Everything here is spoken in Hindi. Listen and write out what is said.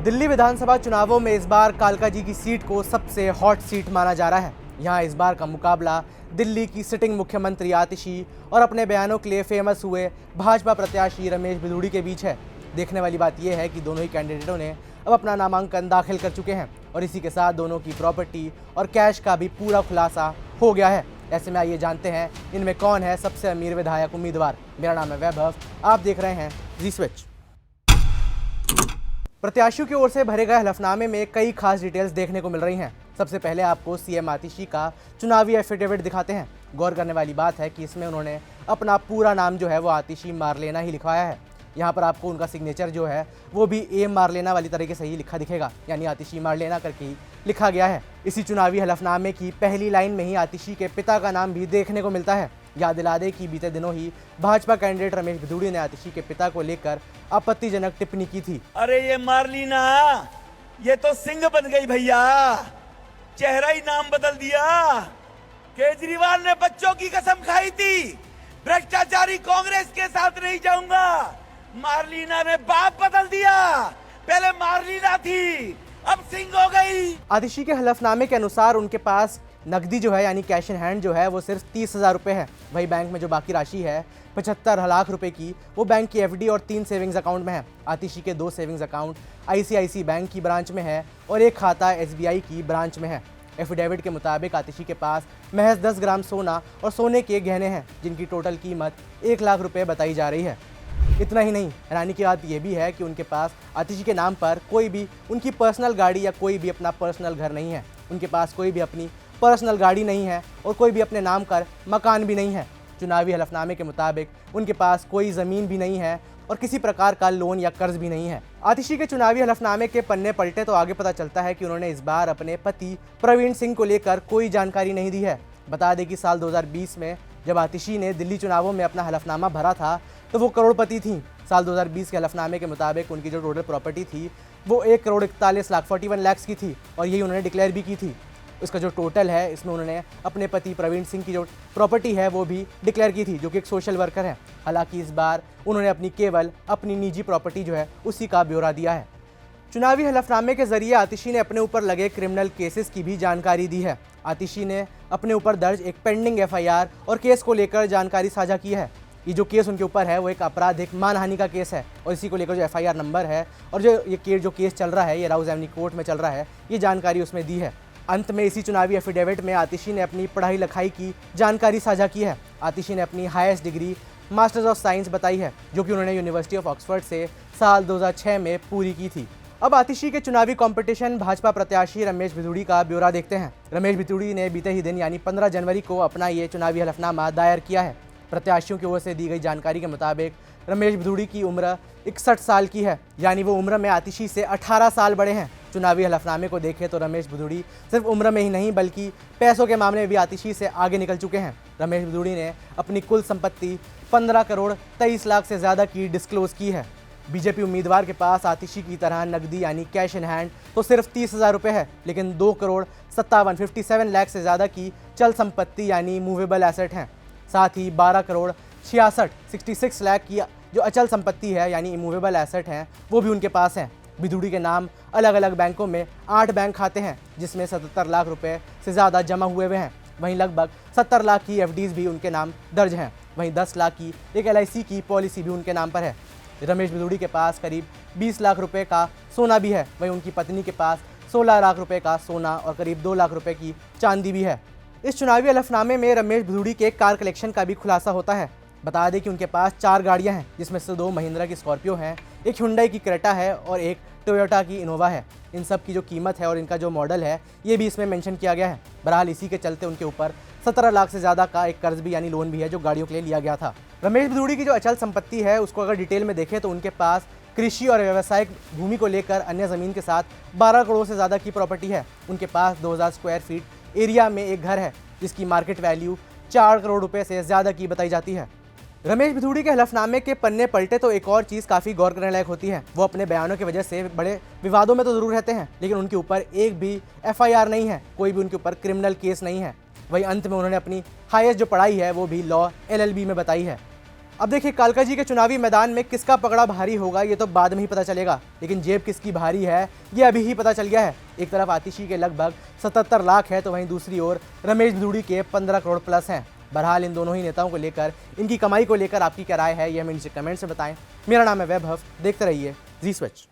दिल्ली विधानसभा चुनावों में इस बार कालका जी की सीट को सबसे हॉट सीट माना जा रहा है। यहाँ इस बार का मुकाबला दिल्ली की सिटिंग मुख्यमंत्री आतिशी और अपने बयानों के लिए फेमस हुए भाजपा प्रत्याशी रमेश बिधूड़ी के बीच है। देखने वाली बात यह है कि दोनों ही कैंडिडेटों ने अब अपना नामांकन दाखिल कर चुके हैं और इसी के साथ दोनों की प्रॉपर्टी और कैश का भी पूरा खुलासा हो गया है। ऐसे में आइए जानते हैं इनमें कौन है सबसे अमीर विधायक उम्मीदवार। मेरा नाम है वैभव, आप देख रहे हैं जी स्विच। प्रत्याशियों की ओर से भरे गए हलफनामे में कई खास डिटेल्स देखने को मिल रही हैं। सबसे पहले आपको सीएम आतिशी का चुनावी एफिडेविट दिखाते हैं। गौर करने वाली बात है कि इसमें उन्होंने अपना पूरा नाम जो है वो आतिशी मारलेना ही लिखवाया है। यहाँ पर आपको उनका सिग्नेचर जो है वो भी ए मारलेना वाली तरीके से ही लिखा दिखेगा, यानी आतिशी मारलेना करके ही लिखा गया है। इसी चुनावी हलफनामे की पहली लाइन में ही आतिशी के पिता का नाम भी देखने को मिलता है। याद दिला दें कि बीते दिनों ही भाजपा कैंडिडेट रमेश बिधूड़ी ने आतिशी के पिता को लेकर आपत्तिजनक टिप्पणी की थी। अरे ये मारलीना, ये तो सिंह बन गई भैया, चेहरा ही नाम बदल दिया। केजरीवाल ने बच्चों की कसम खाई थी, भ्रष्टाचारी कांग्रेस के साथ नहीं जाऊंगा। मारलीना ने बाप बदल दिया, पहले मारलीना थी अब सिंह हो गई। आतिशी के हलफनामे के अनुसार उनके पास नकदी जो है यानी कैश इन हैंड जो है वो सिर्फ 30,000 रुपये है। वही बैंक में जो बाकी राशि है 75 लाख रुपए की, वो बैंक की एफडी और 3 सेविंग्स अकाउंट में है। आतिशी के 2 सेविंग्स अकाउंट आईसीआईसी बैंक की ब्रांच में है और एक खाता एसबीआई की ब्रांच में है। एफिडेविट के मुताबिक आतिशी के पास महज 10 ग्राम सोना और सोने के गहने हैं, जिनकी टोटल कीमत 1 लाख रुपये बताई जा रही है। इतना ही नहीं, हैरानी की बात यह भी है कि उनके पास आतिशी के नाम पर कोई भी उनकी पर्सनल गाड़ी या कोई भी अपना पर्सनल घर नहीं है। उनके पास कोई भी अपनी पर्सनल गाड़ी नहीं है और कोई भी अपने नाम का मकान भी नहीं है। चुनावी हलफनामे के मुताबिक उनके पास कोई ज़मीन भी नहीं है और किसी प्रकार का लोन या कर्ज भी नहीं है। आतिशी के चुनावी हलफनामे के पन्ने पलटे तो आगे पता चलता है कि उन्होंने इस बार अपने पति प्रवीण सिंह को लेकर कोई जानकारी नहीं दी है। बता दें कि साल 2020 में जब आतिशी ने दिल्ली चुनावों में अपना हलफनामा भरा था तो वो करोड़पति थी। साल 2020 के हलफनामे के मुताबिक उनकी जो टोटल प्रॉपर्टी थी वो 1,41,41 लाख की थी और यही उन्होंने डिक्लेयर भी की थी। इसका जो टोटल है इसमें उन्होंने अपने पति प्रवीण सिंह की जो प्रॉपर्टी है वो भी डिक्लेयर की थी, जो कि एक सोशल वर्कर है। हालांकि इस बार उन्होंने केवल अपनी निजी प्रॉपर्टी जो है उसी का ब्यौरा दिया है। चुनावी हलफनामे के जरिए आतिशी ने अपने ऊपर लगे क्रिमिनल केसेस की भी जानकारी दी है। आतिशी ने अपने ऊपर दर्ज एक पेंडिंग एफआईआर और केस को लेकर जानकारी साझा की है। ये जो केस उनके ऊपर है वो एक आपराधिक मानहानि का केस है और इसी को लेकर जो एफआईआर नंबर है और जो केस चल रहा है ये राउज एवेन्यू कोर्ट में चल रहा है, ये जानकारी उसमें दी है। अंत में इसी चुनावी एफिडेविट में आतिशी ने अपनी पढ़ाई लिखाई की जानकारी साझा की है। आतिशी ने अपनी highest degree masters of science बताई है, जो कि उन्होंने यूनिवर्सिटी ऑफ ऑक्सफोर्ड से साल 2006 में पूरी की थी। अब आतिशी के चुनावी कंपटीशन भाजपा प्रत्याशी रमेश बिधूड़ी का ब्यौरा देखते हैं। रमेश बिधूड़ी ने बीते ही दिन यानी 15 जनवरी को अपना ये चुनावी हलफनामा दायर किया है। प्रत्याशियों की ओर से दी गई जानकारी के मुताबिक रमेश बिधूड़ी की उम्र 61 साल की है, यानी वो उम्र में आतिशी से 18 साल बड़े हैं। चुनावी हलफनामे को देखें तो रमेश बिधूड़ी सिर्फ उम्र में ही नहीं बल्कि पैसों के मामले में भी आतिशी से आगे निकल चुके हैं। रमेश बिधूड़ी ने अपनी कुल संपत्ति 15 करोड़ 23 लाख से ज़्यादा की डिस्क्लोज की है। बीजेपी उम्मीदवार के पास आतिशी की तरह नकदी यानी कैश इन हैंड तो सिर्फ 30,000 रुपये है, लेकिन 2 करोड़ 57 लाख से ज़्यादा की चल संपत्ति यानी मूवेबल एसेट हैं। साथ ही 12 करोड़ 66 लाख की जो अचल संपत्ति है यानी इमूवेबल एसेट हैं वो भी उनके पास हैं। बिधूड़ी के नाम अलग अलग बैंकों में 8 बैंक खाते हैं, जिसमें 77 लाख रुपए से ज़्यादा जमा हुए हैं। वहीं लगभग 70 लाख की एफडीज भी उनके नाम दर्ज हैं। वहीं 10 लाख की एक एलआईसी की पॉलिसी भी उनके नाम पर है। रमेश बिधूड़ी के पास करीब 20 लाख रुपए का सोना भी है। वहीं उनकी पत्नी के पास 16 लाख रुपए का सोना और करीब 2 लाख रुपए की चांदी भी है। इस चुनावी हलफनामे में रमेश बिधूड़ी के कार कलेक्शन का भी खुलासा होता है। बता दें कि उनके पास 4 गाड़ियां हैं, जिसमें से 2 महिंद्रा की स्कॉर्पियो हैं, एक हुंडई की क्रेटा है और एक टोयोटा की इनोवा है। इन सब की जो कीमत है और इनका जो मॉडल है ये भी इसमें मेंशन किया गया है। बहरहाल इसी के चलते उनके ऊपर 17 लाख से ज़्यादा का एक कर्ज भी यानी लोन भी है जो गाड़ियों के लिए लिया गया था। रमेश बिधूड़ी की जो अचल संपत्ति है उसको अगर डिटेल में देखें तो उनके पास कृषि और व्यावसायिक भूमि को लेकर अन्य ज़मीन के साथ 12 करोड़ से ज़्यादा की प्रॉपर्टी है। उनके पास 2000 स्क्वायर फीट एरिया में एक घर है जिसकी मार्केट वैल्यू 4 करोड़ रुपए से ज़्यादा की बताई जाती है। रमेश बिधूड़ी के हलफनामे के पन्ने पलटे तो एक और चीज़ काफ़ी गौर करने लायक होती है। वो अपने बयानों की वजह से बड़े विवादों में तो ज़रूर रहते हैं, लेकिन उनके ऊपर एक भी एफआईआर नहीं है, कोई भी उनके ऊपर क्रिमिनल केस नहीं है। वहीं अंत में उन्होंने अपनी हाईएस्ट जो पढ़ाई है वो भी लॉ एलएलबी में बताई है। अब देखिए कालका जी के चुनावी मैदान में किसका पकड़ा भारी होगा ये तो बाद में ही पता चलेगा, लेकिन जेब किसकी भारी है ये अभी ही पता चल गया है। एक तरफ आतिशी के लगभग 77 लाख है तो वहीं दूसरी ओर रमेश धूड़ी के 15 करोड़ प्लस हैं। बहरहाल इन दोनों ही नेताओं को लेकर, इनकी कमाई को लेकर आपकी क्या राय है ये हमें नीचे कमेंट से बताएं। मेरा नाम है वैभव, देखते रहिए जी स्विच।